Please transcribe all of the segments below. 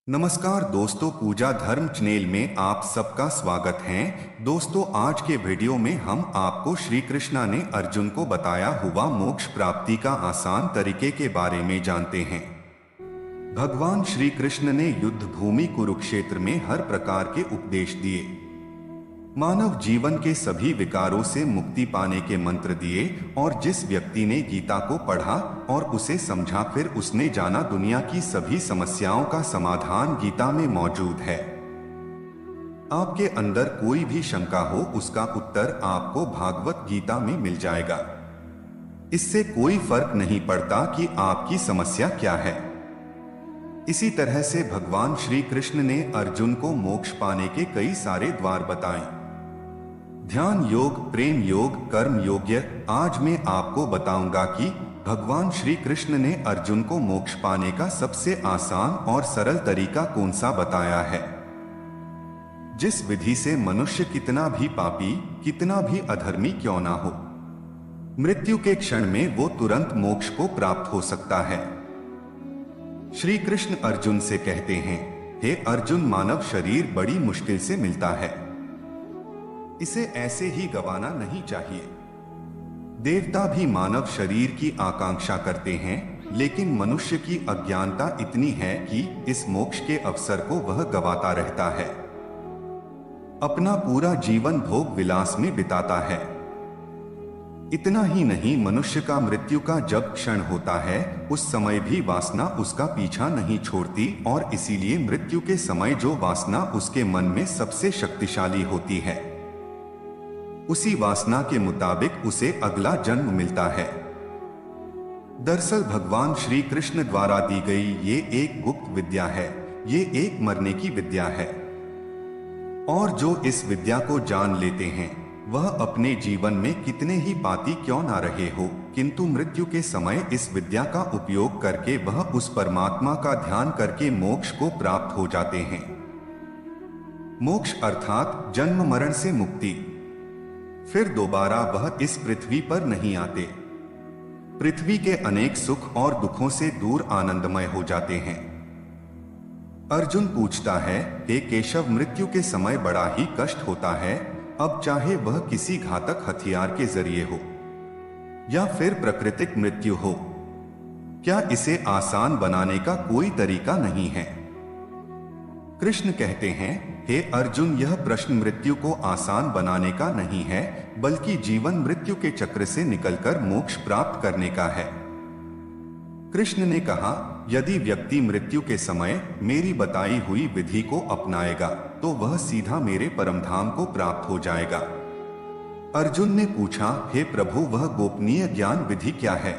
नमस्कार दोस्तों, पूजा धर्म चैनल में आप सबका स्वागत है। दोस्तों, आज के वीडियो में हम आपको श्री कृष्णा ने अर्जुन को बताया हुआ मोक्ष प्राप्ति का आसान तरीके के बारे में जानते हैं। भगवान श्री कृष्ण ने युद्ध भूमि कुरुक्षेत्र में हर प्रकार के उपदेश दिए, मानव जीवन के सभी विकारों से मुक्ति पाने के मंत्र दिए, और जिस व्यक्ति ने गीता को पढ़ा और उसे समझा, फिर उसने जाना दुनिया की सभी समस्याओं का समाधान गीता में मौजूद है। आपके अंदर कोई भी शंका हो, उसका उत्तर आपको भागवत गीता में मिल जाएगा। इससे कोई फर्क नहीं पड़ता कि आपकी समस्या क्या है। इसी तरह से भगवान श्री कृष्ण ने अर्जुन को मोक्ष पाने के कई सारे द्वार बताए। ध्यान योग, प्रेम योग, कर्म योग्य। आज मैं आपको बताऊंगा कि भगवान श्री कृष्ण ने अर्जुन को मोक्ष पाने का सबसे आसान और सरल तरीका कौन सा बताया है, जिस विधि से मनुष्य कितना भी पापी, कितना भी अधर्मी क्यों ना हो, मृत्यु के क्षण में वो तुरंत मोक्ष को प्राप्त हो सकता है। श्री कृष्ण अर्जुन से कहते हैं, हे अर्जुन, मानव शरीर बड़ी मुश्किल से मिलता है, इसे ऐसे ही गंवाना नहीं चाहिए। देवता भी मानव शरीर की आकांक्षा करते हैं, लेकिन मनुष्य की अज्ञानता इतनी है कि इस मोक्ष के अवसर को वह गंवाता रहता है, अपना पूरा जीवन भोग विलास में बिताता है। इतना ही नहीं, मनुष्य का मृत्यु का जब क्षण होता है, उस समय भी वासना उसका पीछा नहीं छोड़ती, और इसीलिए मृत्यु के समय जो वासना उसके मन में सबसे शक्तिशाली होती है, उसी वासना के मुताबिक उसे अगला जन्म मिलता है। दरअसल भगवान श्री कृष्ण द्वारा दी गई ये एक गुप्त विद्या है, ये एक मरने की विद्या है, और जो इस विद्या को जान लेते हैं, वह अपने जीवन में कितने ही पापी क्यों ना रहे हो, किंतु मृत्यु के समय इस विद्या का उपयोग करके वह उस परमात्मा का ध्यान करके मोक्ष को प्राप्त हो जाते हैं। मोक्ष अर्थात जन्म मरण से मुक्ति। फिर दोबारा वह इस पृथ्वी पर नहीं आते। पृथ्वी के अनेक सुख और दुखों से दूर आनंदमय हो जाते हैं। अर्जुन पूछता है, हे केशव, मृत्यु के समय बड़ा ही कष्ट होता है, अब चाहे वह किसी घातक हथियार के जरिए हो या फिर प्राकृतिक मृत्यु हो, क्या इसे आसान बनाने का कोई तरीका नहीं है? कृष्ण कहते हैं, हे अर्जुन, यह प्रश्न मृत्यु को आसान बनाने का नहीं है, बल्कि जीवन मृत्यु के चक्र से निकलकर मोक्ष प्राप्त करने का है। कृष्ण ने कहा, यदि व्यक्ति मृत्यु के समय मेरी बताई हुई विधि को अपनाएगा, तो वह सीधा मेरे परमधाम को प्राप्त हो जाएगा। अर्जुन ने पूछा, हे प्रभु, वह गोपनीय ज्ञान विधि क्या है?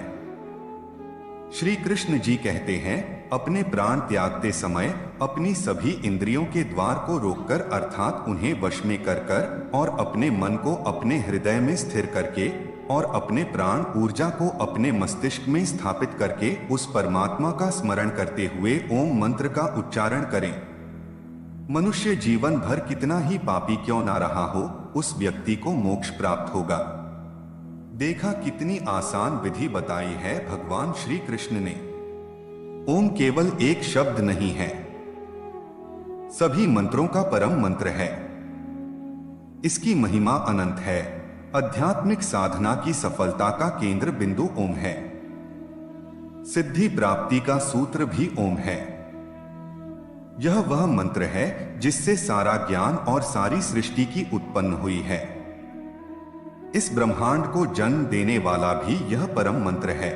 श्री कृष्ण जी कहते हैं, अपने प्राण त्यागते समय अपनी सभी इंद्रियों के द्वार को रोककर, अर्थात उन्हें वश में कर और अपने मन को अपने हृदय में स्थिर करके और अपने प्राण ऊर्जा को अपने मस्तिष्क में स्थापित करके उस परमात्मा का स्मरण करते हुए ओम मंत्र का उच्चारण करें। मनुष्य जीवन भर कितना ही पापी क्यों ना रहा हो, उस व्यक्ति को मोक्ष प्राप्त होगा। देखा, कितनी आसान विधि बताई है भगवान श्री कृष्ण ने। ओम केवल एक शब्द नहीं है, सभी मंत्रों का परम मंत्र है। इसकी महिमा अनंत है। आध्यात्मिक साधना की सफलता का केंद्र बिंदु ओम है। सिद्धि प्राप्ति का सूत्र भी ओम है। यह वह मंत्र है जिससे सारा ज्ञान और सारी सृष्टि की उत्पन्न हुई है। इस ब्रह्मांड को जन्म देने वाला भी यह परम मंत्र है।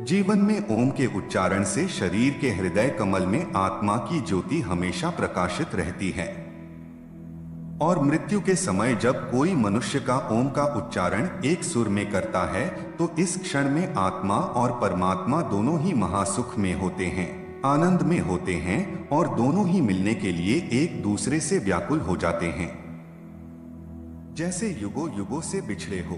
जीवन में ओम के उच्चारण से शरीर के हृदय कमल में आत्मा की ज्योति हमेशा प्रकाशित रहती है, और मृत्यु के समय जब कोई मनुष्य का ओम का उच्चारण एक सुर में करता है, तो इस क्षण में आत्मा और परमात्मा दोनों ही महासुख में होते हैं, आनंद में होते हैं, और दोनों ही मिलने के लिए एक दूसरे से व्याकुल हो जाते हैं। जैसे युगों युगों से बिछड़े हो,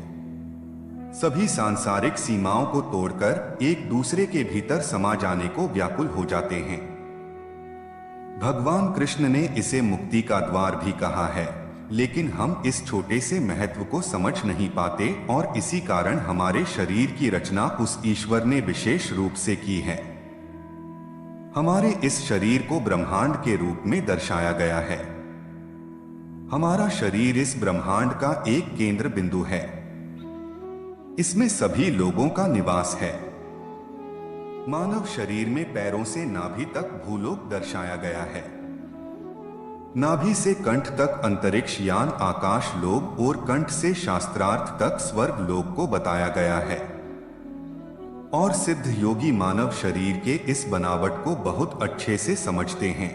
सभी सांसारिक सीमाओं को तोड़कर एक दूसरे के भीतर समा जाने को व्याकुल हो जाते हैं। भगवान कृष्ण ने इसे मुक्ति का द्वार भी कहा है, लेकिन हम इस छोटे से महत्व को समझ नहीं पाते, और इसी कारण हमारे शरीर की रचना उस ईश्वर ने विशेष रूप से की है। हमारे इस शरीर को ब्रह्मांड के रूप में दर्शाया गया है। हमारा शरीर इस ब्रह्मांड का एक केंद्र बिंदु है। इसमें सभी लोगों का निवास है। मानव शरीर में पैरों से नाभि तक भूलोक दर्शाया गया है। नाभि से कंठ तक अंतरिक्ष यान आकाश लोक और कंठ से शास्त्रार्थ तक स्वर्ग लोक को बताया गया है। और सिद्ध योगी मानव शरीर के इस बनावट को बहुत अच्छे से समझते हैं।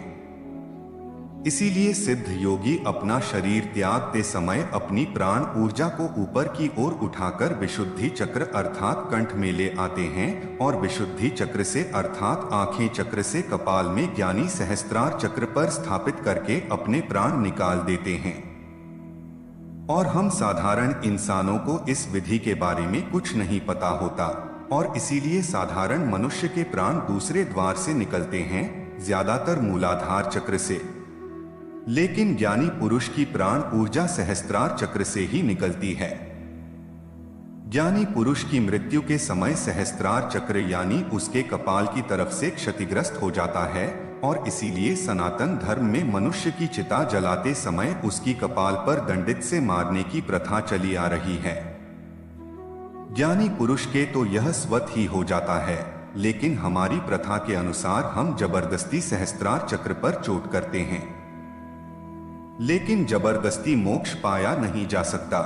इसीलिए सिद्ध योगी अपना शरीर त्यागते समय अपनी प्राण ऊर्जा को ऊपर की ओर उठाकर विशुद्धि चक्र अर्थात कंठ में ले आते हैं और विशुद्धि चक्र से अर्थात आंखें चक्र से कपाल में ज्ञानी सहस्त्रार चक्र पर स्थापित करके अपने प्राण निकाल देते हैं। और हम साधारण इंसानों को इस विधि के बारे में कुछ नहीं पता होता और इसीलिए साधारण मनुष्य के प्राण दूसरे द्वार से निकलते हैं, ज्यादातर मूलाधार चक्र से। लेकिन ज्ञानी पुरुष की प्राण ऊर्जा सहस्त्रार चक्र से ही निकलती है। ज्ञानी पुरुष की मृत्यु के समय सहस्त्रार चक्र यानी उसके कपाल की तरफ से क्षतिग्रस्त हो जाता है और इसीलिए सनातन धर्म में मनुष्य की चिता जलाते समय उसकी कपाल पर दंडित से मारने की प्रथा चली आ रही है। ज्ञानी पुरुष के तो यह स्वत ही हो जाता है, लेकिन हमारी प्रथा के अनुसार हम जबरदस्ती सहस्त्रार चक्र पर चोट करते हैं। लेकिन जबरदस्ती मोक्ष पाया नहीं जा सकता।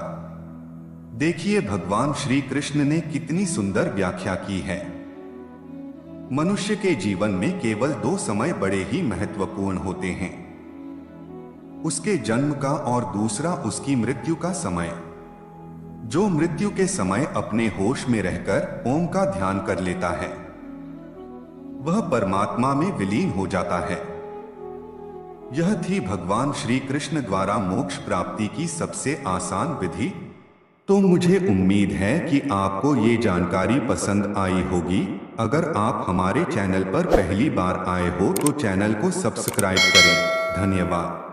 देखिए भगवान श्री कृष्ण ने कितनी सुंदर व्याख्या की है। मनुष्य के जीवन में केवल 2 समय बड़े ही महत्वपूर्ण होते हैं, उसके जन्म का और दूसरा उसकी मृत्यु का समय। जो मृत्यु के समय अपने होश में रहकर ओम का ध्यान कर लेता है वह परमात्मा में विलीन हो जाता है। यह थी भगवान श्री कृष्ण द्वारा मोक्ष प्राप्ति की सबसे आसान विधि। तो मुझे उम्मीद है कि आपको ये जानकारी पसंद आई होगी। अगर आप हमारे चैनल पर पहली बार आए हो तो चैनल को सब्सक्राइब करें। धन्यवाद।